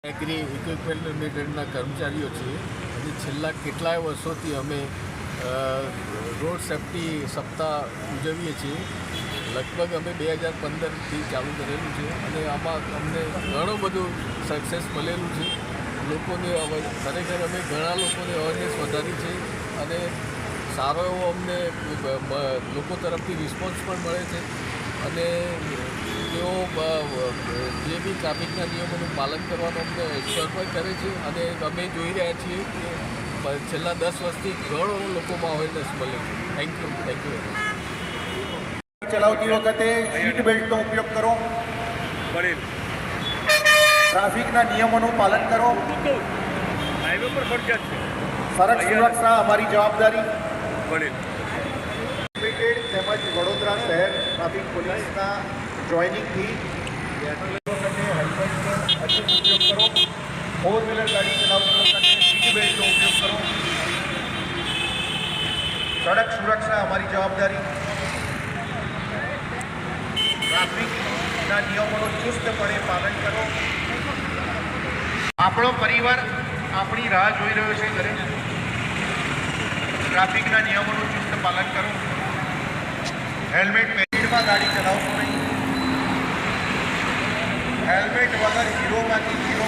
Agri equipment લિમિટેડના કર્મચારીઓ છીએ અને છેલ્લા કેટલાય વર્ષોથી અમે રોડ સેફ્ટી સપ્તાહ ઉજવીએ છીએ. લગભગ અમે 2015થી ચાલુ કરેલું છે અને આમાં અમને ઘણું બધું સક્સેસ મળેલું છે. લોકોને ખરેખર અમે ઘણા લોકોને અવેરનેસ વધારી છે અને સારો એવો અમને લોકો તરફથી રિસ્પોન્સ પણ મળે છે અને તેઓ જે બી ટ્રાફિકના નિયમોનું પાલન કરવાનું અમને એશ્યોર પણ કરે છે અને અમે જોઈ રહ્યા છીએ કે છેલ્લા 10 વર્ષથી ઘણો લોકોમાં અવેરનેસ મળે છે. Thank you. ચલાવતી વખતે સીટ બેલ્ટનો ઉપયોગ કરો, ટ્રાફિકના નિયમોનું પાલન કરો. હાઈવે પર ફરજિયાત છે. સડક સુરક્ષા અમારી જવાબદારી. લિમિટેડ તેમજ વડોદરા શહેર ટ્રાફિક પોલીસના જોઈનિંગથી હેલ્મેટનો અચૂક ઉપયોગ કરો. 4-વ્હીલર ગાડી ચલાવતી વખતે સીટ બેલ્ટનો ઉપયોગ કરો. સડક સુરક્ષા અમારી જવાબદારી. ટ્રાફિકના નિયમોનું ચુસ્તપણે પાલન કરો. આપણો પરિવાર આપણી રાહ જોઈ રહ્યો છે ઘરે. ટ્રાફિકના નિયમોનું ચુસ્ત પાલન કરો. હેલ્મેટ પહેરીમાં ગાડી ચલાવશો નહીં. હેલ્મેટ વગર હીરોમાંથી હીરો